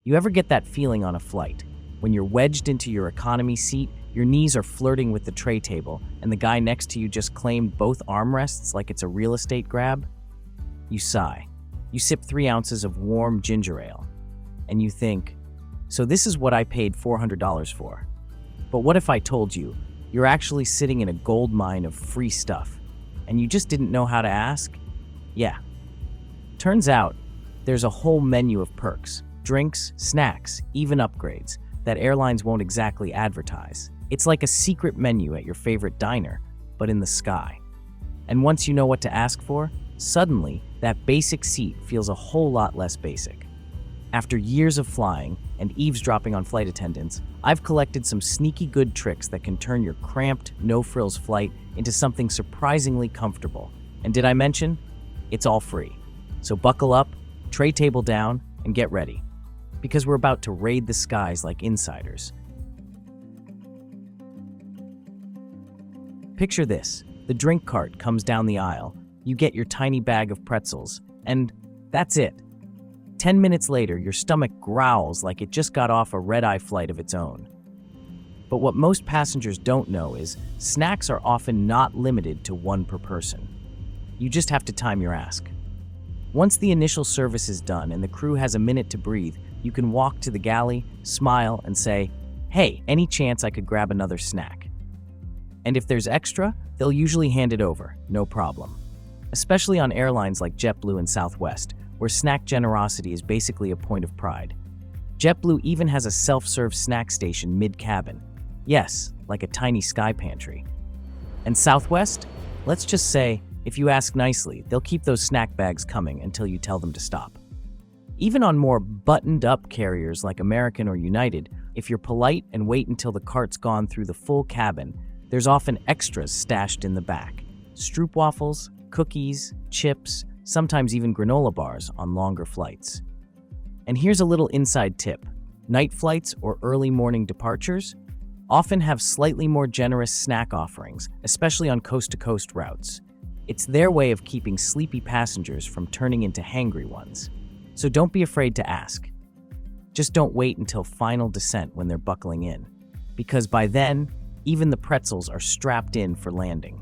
You ever get that feeling on a flight? When you're wedged into your economy seat, your knees are flirting with the tray table, and the guy next to you just claimed both armrests like it's a real estate grab? You sigh. You sip 3 ounces of warm ginger ale, and you think, so this is what I paid $400 for. But what if I told you you're actually sitting in a gold mine of free stuff, and you just didn't know how to ask? Yeah. Turns out, there's a whole menu of perks, drinks, snacks, even upgrades that airlines won't exactly advertise. It's like a secret menu at your favorite diner, but in the sky. And once you know what to ask for, suddenly that basic seat feels a whole lot less basic. After years of flying and eavesdropping on flight attendants, I've collected some sneaky good tricks that can turn your cramped, no-frills flight into something surprisingly comfortable. And did I mention? It's all free. So buckle up, tray table down, and get ready, because we're about to raid the skies like insiders. Picture this. The drink cart comes down the aisle, you get your tiny bag of pretzels, and that's it. 10 minutes later, your stomach growls like it just got off a red-eye flight of its own. But what most passengers don't know is snacks are often not limited to one per person. You just have to time your ask. Once the initial service is done and the crew has a minute to breathe, you can walk to the galley, smile, and say, "Hey, any chance I could grab another snack?" And if there's extra, they'll usually hand it over, no problem. Especially on airlines like JetBlue and Southwest, where snack generosity is basically a point of pride. JetBlue even has a self-serve snack station mid-cabin. Yes, like a tiny sky pantry. And Southwest? Let's just say, if you ask nicely, they'll keep those snack bags coming until you tell them to stop. Even on more buttoned-up carriers like American or United, if you're polite and wait until the cart's gone through the full cabin, there's often extras stashed in the back. Stroopwafels, cookies, chips, sometimes even granola bars on longer flights. And here's a little inside tip. Night flights or early morning departures often have slightly more generous snack offerings, especially on coast-to-coast routes. It's their way of keeping sleepy passengers from turning into hangry ones. So don't be afraid to ask. Just don't wait until final descent when they're buckling in, because by then, even the pretzels are strapped in for landing.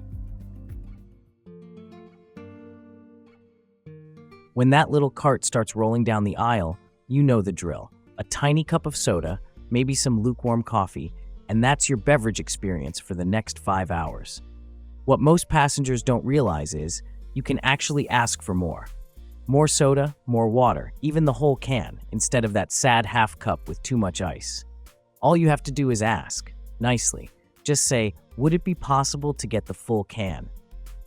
When that little cart starts rolling down the aisle, you know the drill. A tiny cup of soda, maybe some lukewarm coffee, and that's your beverage experience for the next 5 hours. What most passengers don't realize is you can actually ask for more. More soda, more water, even the whole can, instead of that sad half cup with too much ice. All you have to do is ask, nicely. Just say, "Would it be possible to get the full can?"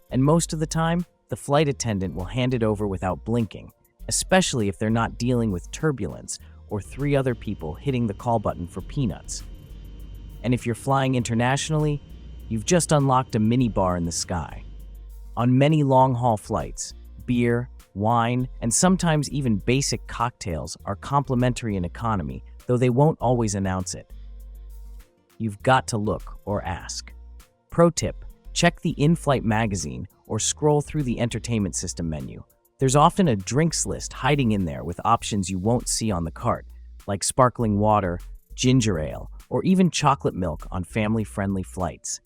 And most of the time, the flight attendant will hand it over without blinking, especially if they're not dealing with turbulence or 3 other people hitting the call button for peanuts. And if you're flying internationally, you've just unlocked a mini bar in the sky. On many long-haul flights, beer, wine, and sometimes even basic cocktails are complimentary in economy, though they won't always announce it. You've got to look or ask. Pro tip, check the in-flight magazine or scroll through the entertainment system menu. There's often a drinks list hiding in there with options you won't see on the cart, like sparkling water, ginger ale, or even chocolate milk on family-friendly flights.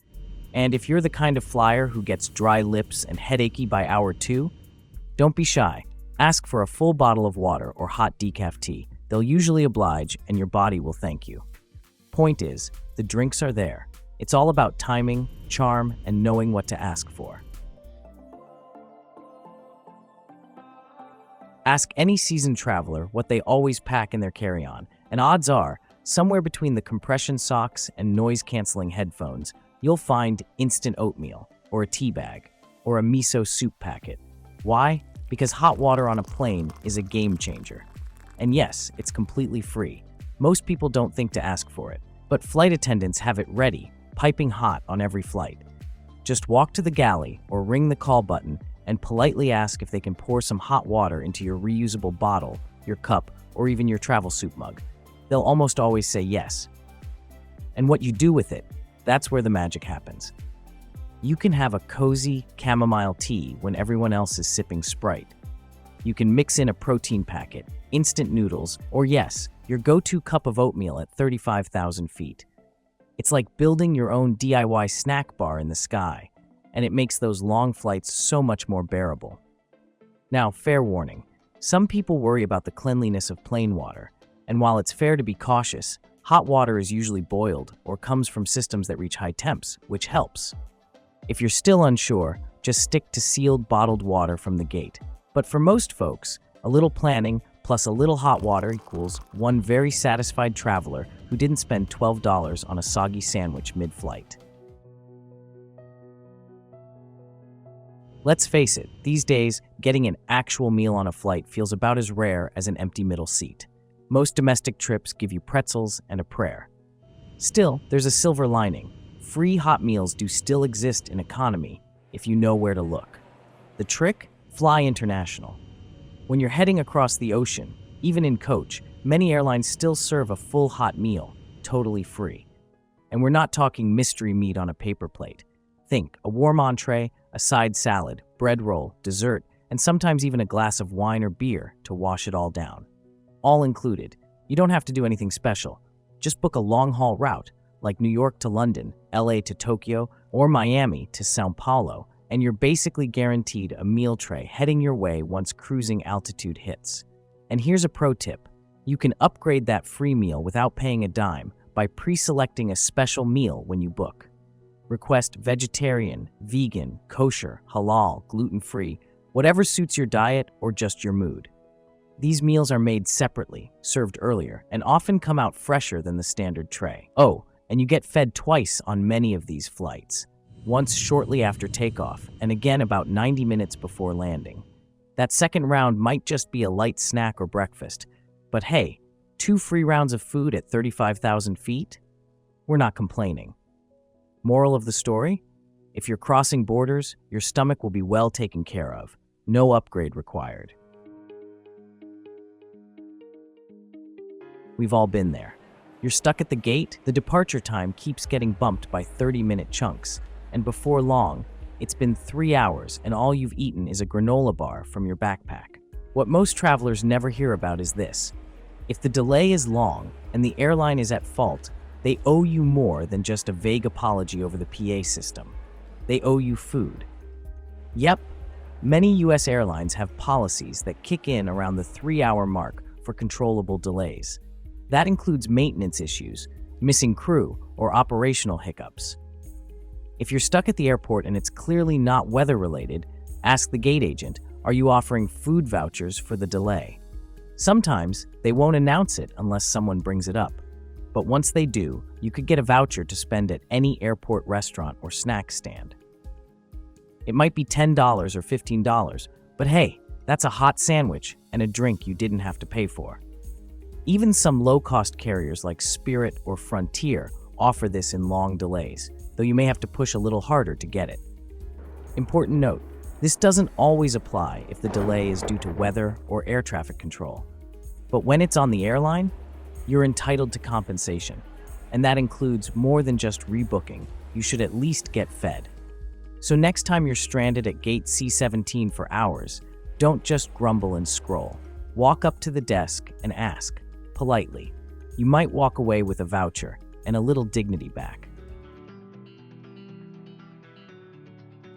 And if you're the kind of flyer who gets dry lips and headachy by hour 2, don't be shy. Ask for a full bottle of water or hot decaf tea. They'll usually oblige, and your body will thank you. Point is, the drinks are there. It's all about timing, charm, and knowing what to ask for. Ask any seasoned traveler what they always pack in their carry-on, and odds are, somewhere between the compression socks and noise-canceling headphones, you'll find instant oatmeal, or a tea bag, or a miso soup packet. Why? Because hot water on a plane is a game changer. And yes, it's completely free. Most people don't think to ask for it, but flight attendants have it ready, piping hot on every flight. Just walk to the galley or ring the call button and politely ask if they can pour some hot water into your reusable bottle, your cup, or even your travel soup mug. They'll almost always say yes. And what you do with it, that's where the magic happens. You can have a cozy chamomile tea when everyone else is sipping Sprite. You can mix in a protein packet, instant noodles, or yes, your go-to cup of oatmeal at 35,000 feet. It's like building your own DIY snack bar in the sky, and it makes those long flights so much more bearable. Now, fair warning, some people worry about the cleanliness of plain water, and while it's fair to be cautious, hot water is usually boiled or comes from systems that reach high temps, which helps. If you're still unsure, just stick to sealed bottled water from the gate. But for most folks, a little planning plus a little hot water equals one very satisfied traveler who didn't spend $12 on a soggy sandwich mid-flight. Let's face it, these days, getting an actual meal on a flight feels about as rare as an empty middle seat. Most domestic trips give you pretzels and a prayer. Still, there's a silver lining. Free hot meals do still exist in economy if you know where to look. The trick? Fly international. When you're heading across the ocean, even in coach, many airlines still serve a full hot meal, totally free. And we're not talking mystery meat on a paper plate. Think a warm entree, a side salad, bread roll, dessert, and sometimes even a glass of wine or beer to wash it all down. All included. You don't have to do anything special. Just book a long-haul route, like New York to London, LA to Tokyo, or Miami to Sao Paulo, and you're basically guaranteed a meal tray heading your way once cruising altitude hits. And here's a pro tip. You can upgrade that free meal without paying a dime by pre-selecting a special meal when you book. Request vegetarian, vegan, kosher, halal, gluten-free, whatever suits your diet or just your mood. These meals are made separately, served earlier, and often come out fresher than the standard tray. Oh, and you get fed twice on many of these flights. Once shortly after takeoff, and again about 90 minutes before landing. That second round might just be a light snack or breakfast, but hey, 2 free rounds of food at 35,000 feet? We're not complaining. Moral of the story? If you're crossing borders, your stomach will be well taken care of. No upgrade required. We've all been there. You're stuck at the gate, the departure time keeps getting bumped by 30-minute chunks, and before long, it's been 3 hours and all you've eaten is a granola bar from your backpack. What most travelers never hear about is this. If the delay is long and the airline is at fault, they owe you more than just a vague apology over the PA system. They owe you food. Yep, many US airlines have policies that kick in around the 3-hour mark for controllable delays. That includes maintenance issues, missing crew, or operational hiccups. If you're stuck at the airport and it's clearly not weather-related, ask the gate agent, are you offering food vouchers for the delay? Sometimes, they won't announce it unless someone brings it up. But once they do, you could get a voucher to spend at any airport restaurant or snack stand. It might be $10 or $15, but hey, that's a hot sandwich and a drink you didn't have to pay for. Even some low-cost carriers like Spirit or Frontier offer this in long delays, though you may have to push a little harder to get it. Important note, this doesn't always apply if the delay is due to weather or air traffic control. But when it's on the airline, you're entitled to compensation, and that includes more than just rebooking. You should at least get fed. So next time you're stranded at gate C-17 for hours, don't just grumble and scroll. Walk up to the desk and ask, politely. You might walk away with a voucher and a little dignity back.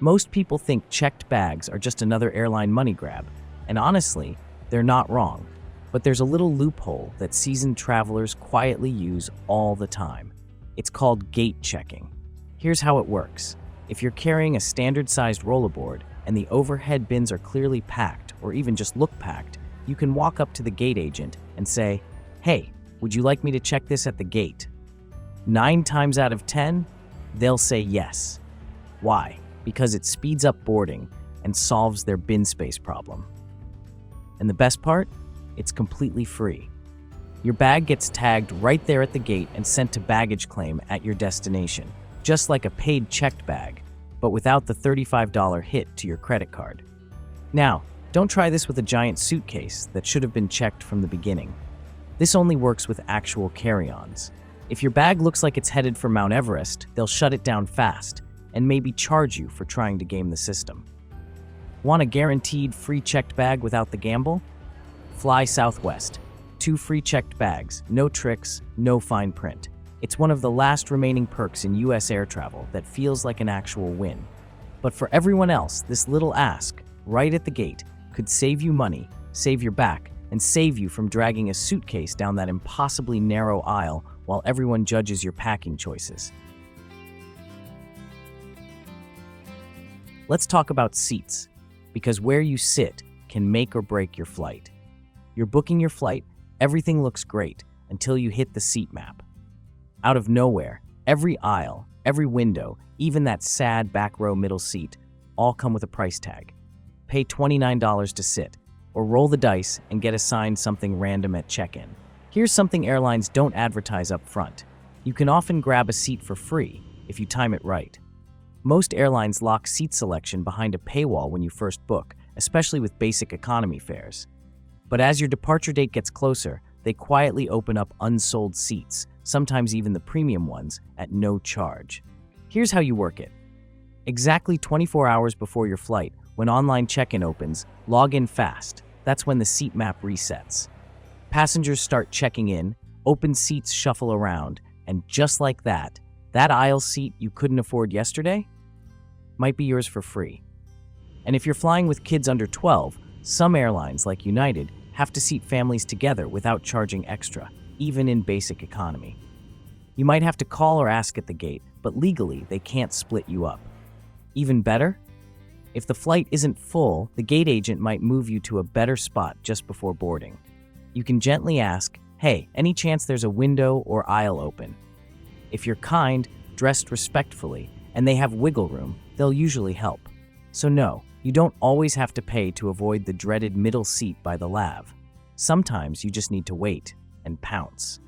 Most people think checked bags are just another airline money grab, and honestly, they're not wrong. But there's a little loophole that seasoned travelers quietly use all the time. It's called gate checking. Here's how it works. If you're carrying a standard-sized rollerboard and the overhead bins are clearly packed or even just look packed, you can walk up to the gate agent and say, "Hey, would you like me to check this at the gate?" 9 times out of 10, they'll say yes. Why? Because it speeds up boarding and solves their bin space problem. And the best part? It's completely free. Your bag gets tagged right there at the gate and sent to baggage claim at your destination, just like a paid checked bag, but without the $35 hit to your credit card. Now, don't try this with a giant suitcase that should have been checked from the beginning. This only works with actual carry-ons. If your bag looks like it's headed for Mount Everest, they'll shut it down fast and maybe charge you for trying to game the system. Want a guaranteed free checked bag without the gamble? Fly Southwest. 2 free checked bags, no tricks, no fine print. It's one of the last remaining perks in US air travel that feels like an actual win. But for everyone else, this little ask, right at the gate, could save you money, save your back, and save you from dragging a suitcase down that impossibly narrow aisle while everyone judges your packing choices. Let's talk about seats, because where you sit can make or break your flight. You're booking your flight, everything looks great until you hit the seat map. Out of nowhere, every aisle, every window, even that sad back row middle seat, all come with a price tag. Pay $29 to sit, or roll the dice and get assigned something random at check-in. Here's something airlines don't advertise up front. You can often grab a seat for free if you time it right. Most airlines lock seat selection behind a paywall when you first book, especially with basic economy fares. But as your departure date gets closer, they quietly open up unsold seats, sometimes even the premium ones, at no charge. Here's how you work it. Exactly 24 hours before your flight, when online check-in opens, log in fast. That's when the seat map resets. Passengers start checking in, open seats shuffle around, and just like that aisle seat you couldn't afford yesterday might be yours for free. And if you're flying with kids under 12, some airlines, like United, have to seat families together without charging extra, even in basic economy. You might have to call or ask at the gate, but legally they can't split you up. Even better? If the flight isn't full, the gate agent might move you to a better spot just before boarding. You can gently ask, "Hey, any chance there's a window or aisle open?" If you're kind, dressed respectfully, and they have wiggle room, they'll usually help. So no, you don't always have to pay to avoid the dreaded middle seat by the lav. Sometimes you just need to wait and pounce.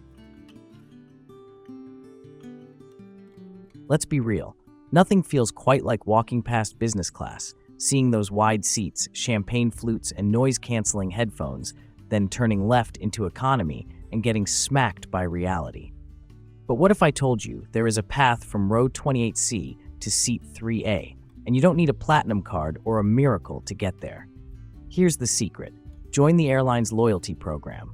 Let's be real. Nothing feels quite like walking past business class, seeing those wide seats, champagne flutes, and noise-canceling headphones, then turning left into economy and getting smacked by reality. But what if I told you there is a path from row 28C to seat 3A, and you don't need a platinum card or a miracle to get there? Here's the secret. Join the airline's loyalty program.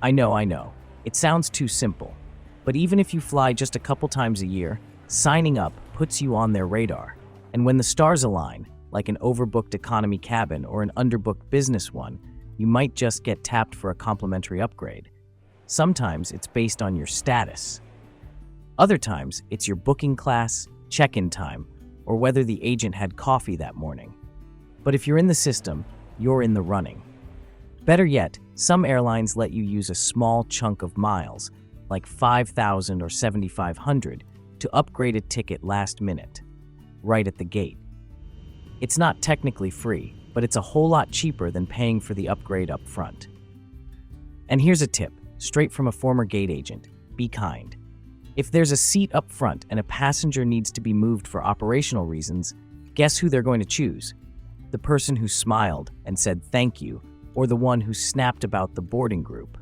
I know, it sounds too simple, but even if you fly just a couple times a year, signing up puts you on their radar. And when the stars align, like an overbooked economy cabin or an underbooked business one, you might just get tapped for a complimentary upgrade. Sometimes it's based on your status. Other times, it's your booking class, check-in time, or whether the agent had coffee that morning. But if you're in the system, you're in the running. Better yet, some airlines let you use a small chunk of miles, like 5,000 or 7,500, to upgrade a ticket last minute, right at the gate. It's not technically free, but it's a whole lot cheaper than paying for the upgrade up front. And here's a tip, straight from a former gate agent: be kind. If there's a seat up front and a passenger needs to be moved for operational reasons, guess who they're going to choose? The person who smiled and said thank you, or the one who snapped about the boarding group.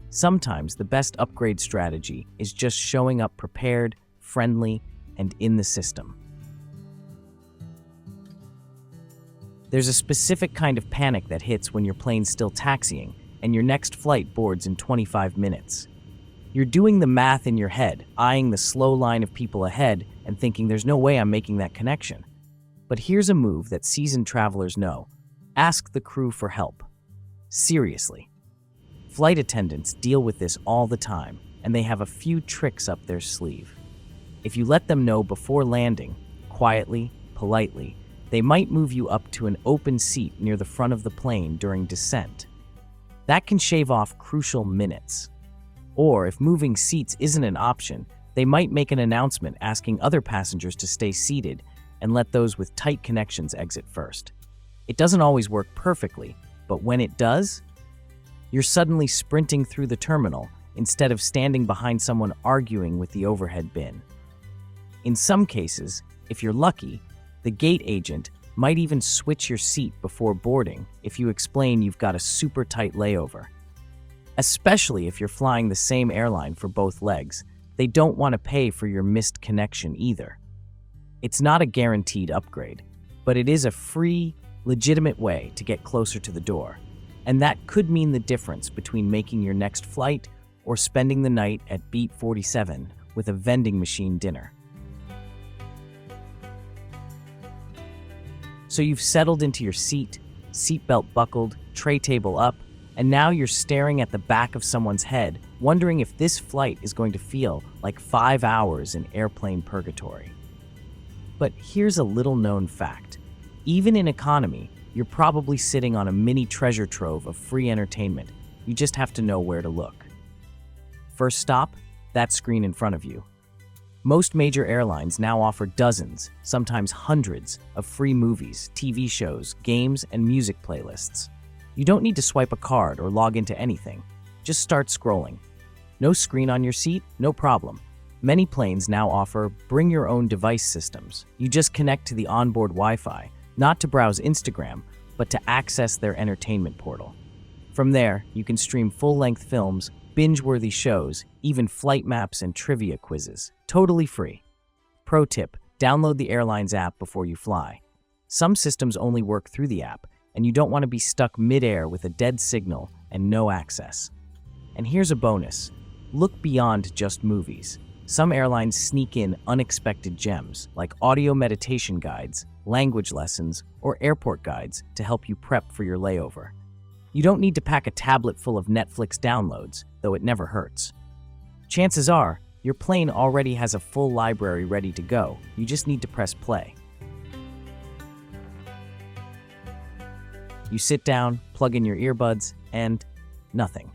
Sometimes the best upgrade strategy is just showing up prepared, friendly, and in the system. There's a specific kind of panic that hits when your plane's still taxiing and your next flight boards in 25 minutes. You're doing the math in your head, eyeing the slow line of people ahead and thinking there's no way I'm making that connection. But here's a move that seasoned travelers know. Ask the crew for help. Seriously. Flight attendants deal with this all the time, and they have a few tricks up their sleeve. If you let them know before landing, quietly, politely, they might move you up to an open seat near the front of the plane during descent. That can shave off crucial minutes. Or if moving seats isn't an option, they might make an announcement asking other passengers to stay seated and let those with tight connections exit first. It doesn't always work perfectly, but when it does, you're suddenly sprinting through the terminal instead of standing behind someone arguing with the overhead bin. In some cases, if you're lucky, the gate agent might even switch your seat before boarding if you explain you've got a super tight layover. Especially if you're flying the same airline for both legs, they don't want to pay for your missed connection either. It's not a guaranteed upgrade, but it is a free, legitimate way to get closer to the door. And that could mean the difference between making your next flight or spending the night at Beat 47 with a vending machine dinner. So you've settled into your seat, seatbelt buckled, tray table up, and now you're staring at the back of someone's head, wondering if this flight is going to feel like 5 hours in airplane purgatory. But here's a little-known fact. Even in economy, you're probably sitting on a mini treasure trove of free entertainment. You just have to know where to look. First stop, that screen in front of you. Most major airlines now offer dozens, sometimes hundreds, of free movies, TV shows, games, and music playlists. You don't need to swipe a card or log into anything. Just start scrolling. No screen on your seat? No problem. Many planes now offer bring your own device systems. You just connect to the onboard Wi-Fi, not to browse Instagram, but to access their entertainment portal. From there, you can stream full-length films, binge-worthy shows, even flight maps and trivia quizzes. Totally free. Pro tip, download the Airlines app before you fly. Some systems only work through the app, and you don't want to be stuck mid-air with a dead signal and no access. And here's a bonus. Look beyond just movies. Some airlines sneak in unexpected gems, like audio meditation guides, language lessons, or airport guides to help you prep for your layover. You don't need to pack a tablet full of Netflix downloads, though it never hurts. Chances are, your plane already has a full library ready to go. You just need to press play. You sit down, plug in your earbuds, and nothing.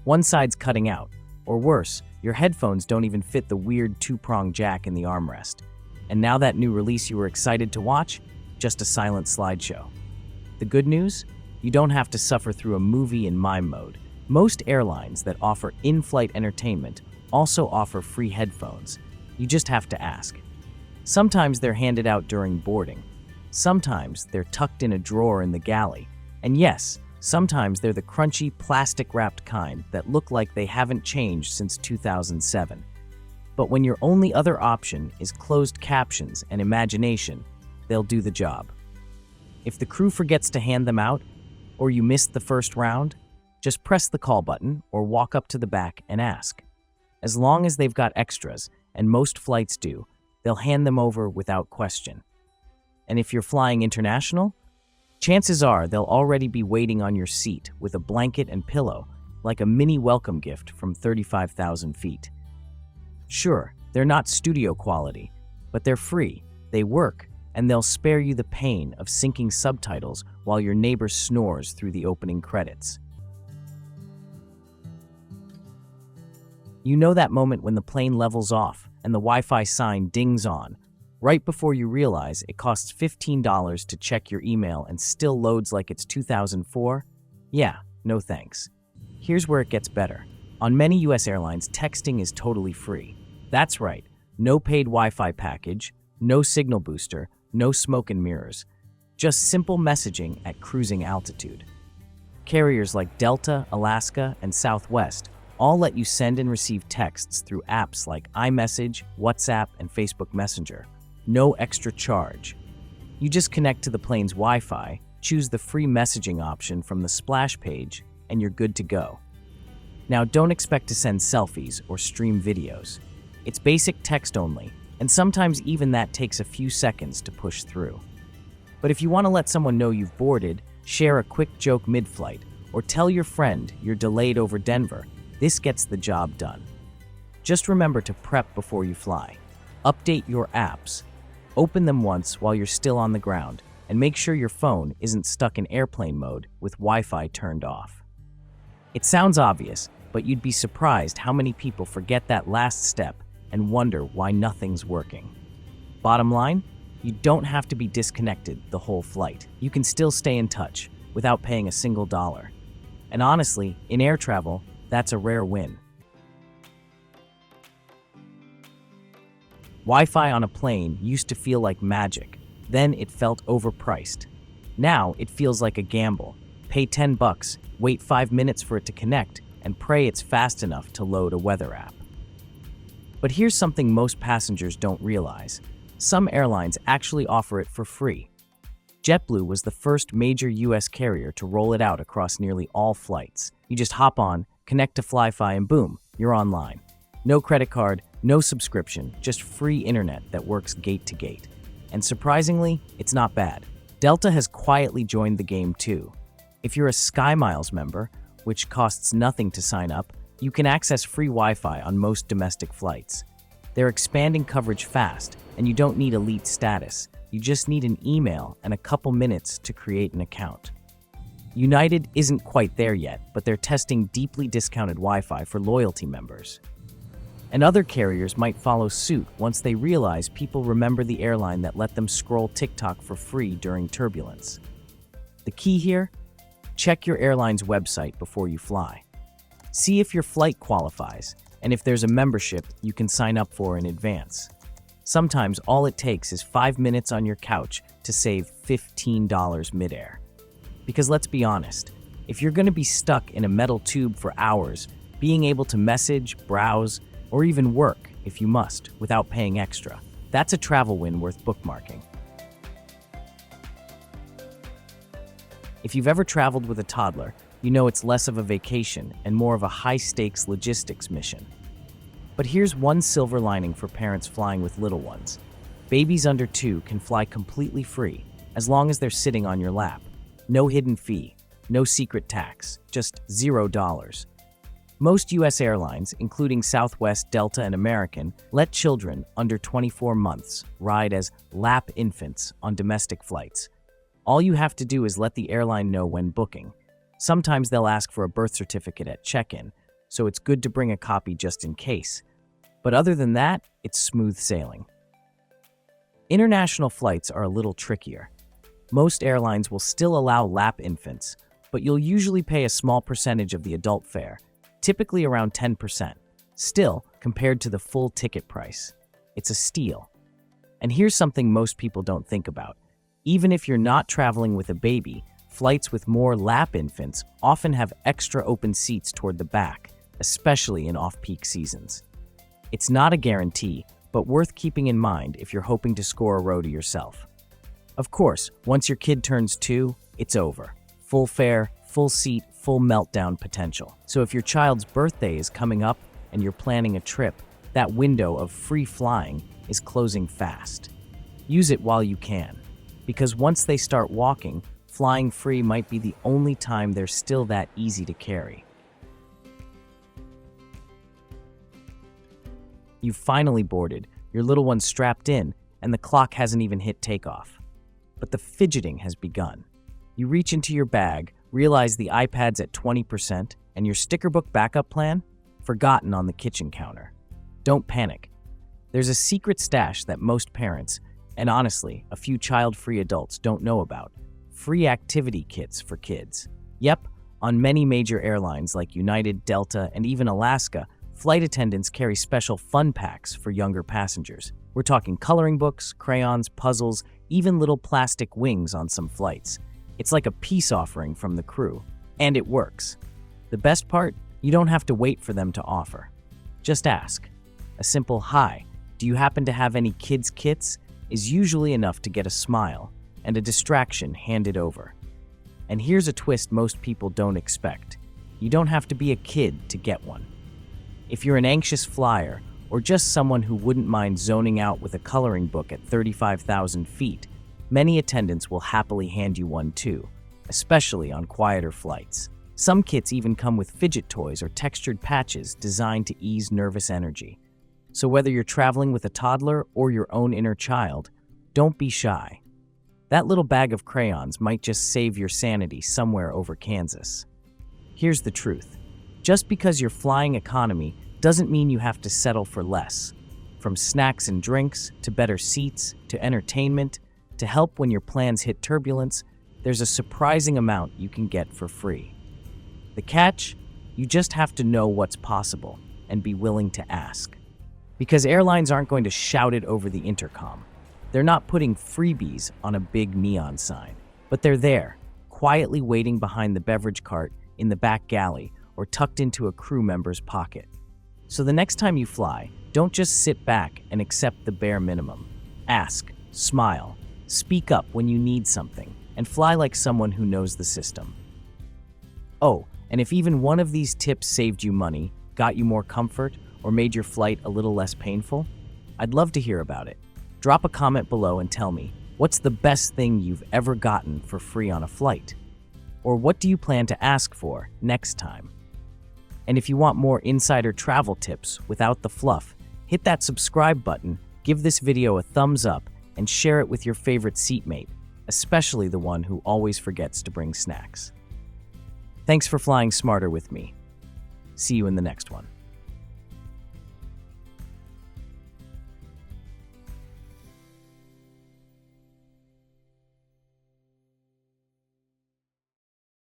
One side's cutting out, or worse, your headphones don't even fit the weird two-prong jack in the armrest. And now that new release you were excited to watch, just a silent slideshow. The good news? You don't have to suffer through a movie in mime mode. Most airlines that offer in-flight entertainment also offer free headphones. You just have to ask. Sometimes they're handed out during boarding. Sometimes they're tucked in a drawer in the galley. And yes, sometimes they're the crunchy, plastic-wrapped kind that look like they haven't changed since 2007. But when your only other option is closed captions and imagination, they'll do the job. If the crew forgets to hand them out, or you missed the first round, just press the call button or walk up to the back and ask. As long as they've got extras, and most flights do, they'll hand them over without question. And if you're flying international, chances are they'll already be waiting on your seat with a blanket and pillow, like a mini welcome gift from 35,000 feet. Sure, they're not studio quality, but they're free, they work, and they'll spare you the pain of syncing subtitles while your neighbor snores through the opening credits. You know that moment when the plane levels off and the Wi-Fi sign dings on, right before you realize it costs $15 to check your email and still loads like it's 2004? Yeah, no thanks. Here's where it gets better. On many US airlines, texting is totally free. That's right, no paid Wi-Fi package, no signal booster, no smoke and mirrors. Just simple messaging at cruising altitude. Carriers like Delta, Alaska, and Southwest all let you send and receive texts through apps like iMessage, WhatsApp, and Facebook Messenger. No extra charge. You just connect to the plane's Wi-Fi, choose the free messaging option from the splash page, and you're good to go. Now, don't expect to send selfies or stream videos. It's basic text only, and sometimes even that takes a few seconds to push through. But if you want to let someone know you've boarded, share a quick joke mid-flight, or tell your friend you're delayed over Denver, this gets the job done. Just remember to prep before you fly. Update your apps. Open them once while you're still on the ground, and make sure your phone isn't stuck in airplane mode with Wi-Fi turned off. It sounds obvious, but you'd be surprised how many people forget that last step and wonder why nothing's working. Bottom line, you don't have to be disconnected the whole flight. You can still stay in touch without paying a single dollar. And honestly, in air travel, that's a rare win. Wi-Fi on a plane used to feel like magic. Then it felt overpriced. Now it feels like a gamble. Pay $10, wait 5 minutes for it to connect, and pray it's fast enough to load a weather app. But here's something most passengers don't realize. Some airlines actually offer it for free. JetBlue was the first major US carrier to roll it out across nearly all flights. You just hop on, connect to Fly-Fi, and boom, you're online. No credit card, no subscription, just free internet that works gate to gate. And surprisingly, it's not bad. Delta has quietly joined the game too. If you're a SkyMiles member, which costs nothing to sign up, you can access free Wi-Fi on most domestic flights. They're expanding coverage fast, and you don't need elite status. You just need an email and a couple minutes to create an account. United isn't quite there yet, but they're testing deeply discounted Wi-Fi for loyalty members. And other carriers might follow suit once they realize people remember the airline that let them scroll TikTok for free during turbulence. The key here? Check your airline's website before you fly. See if your flight qualifies, and if there's a membership you can sign up for in advance. Sometimes all it takes is 5 minutes on your couch to save $15 midair. Because let's be honest, if you're going to be stuck in a metal tube for hours, being able to message, browse, or even work, if you must, without paying extra, that's a travel win worth bookmarking. If you've ever traveled with a toddler, you know it's less of a vacation and more of a high-stakes logistics mission. But here's one silver lining for parents flying with little ones. Babies under 2 can fly completely free, as long as they're sitting on your lap. No hidden fee, no secret tax, just $0. Most US airlines, including Southwest, Delta, and American, let children under 24 months ride as lap infants on domestic flights. All you have to do is let the airline know when booking. Sometimes they'll ask for a birth certificate at check-in, so it's good to bring a copy just in case. But other than that, it's smooth sailing. International flights are a little trickier. Most airlines will still allow lap infants, but you'll usually pay a small percentage of the adult fare, typically around 10%. Still, compared to the full ticket price, it's a steal. And here's something most people don't think about. Even if you're not traveling with a baby, flights with more lap infants often have extra open seats toward the back, especially in off-peak seasons. It's not a guarantee, but worth keeping in mind if you're hoping to score a row to yourself. Of course, once your kid turns 2, it's over. Full fare, full seat, full meltdown potential. So if your child's birthday is coming up and you're planning a trip, that window of free flying is closing fast. Use it while you can, because once they start walking, flying free might be the only time they're still that easy to carry. You've finally boarded, your little one's strapped in, and the clock hasn't even hit takeoff. But the fidgeting has begun. You reach into your bag, realize the iPad's at 20%, and your sticker book backup plan? Forgotten on the kitchen counter. Don't panic. There's a secret stash that most parents, and honestly, a few child-free adults don't know about. Free activity kits for kids. Yep, on many major airlines like United, Delta, and even Alaska, flight attendants carry special fun packs for younger passengers. We're talking coloring books, crayons, puzzles, even little plastic wings on some flights. It's like a peace offering from the crew. And it works. The best part? You don't have to wait for them to offer. Just ask. A simple "Hi, do you happen to have any kids' kits?" is usually enough to get a smile and a distraction handed over. And here's a twist most people don't expect. You don't have to be a kid to get one. If you're an anxious flyer, or just someone who wouldn't mind zoning out with a coloring book at 35,000 feet, many attendants will happily hand you one too, especially on quieter flights. Some kits even come with fidget toys or textured patches designed to ease nervous energy. So whether you're traveling with a toddler or your own inner child, don't be shy. That little bag of crayons might just save your sanity somewhere over Kansas. Here's the truth. Just because you're flying economy doesn't mean you have to settle for less. From snacks and drinks, to better seats, to entertainment, to help when your plans hit turbulence, there's a surprising amount you can get for free. The catch? You just have to know what's possible and be willing to ask. Because airlines aren't going to shout it over the intercom. They're not putting freebies on a big neon sign, but they're there, quietly waiting behind the beverage cart, in the back galley, or tucked into a crew member's pocket. So the next time you fly, don't just sit back and accept the bare minimum. Ask, smile, Speak up when you need something, and fly like someone who knows the system. Oh, and if even one of these tips saved you money, got you more comfort, or made your flight a little less painful, I'd love to hear about it. Drop a comment below and tell me, what's the best thing you've ever gotten for free on a flight? Or what do you plan to ask for next time? And if you want more insider travel tips without the fluff, hit that subscribe button, give this video a thumbs up, and share it with your favorite seatmate, especially the one who always forgets to bring snacks. Thanks for flying smarter with me. See you in the next one.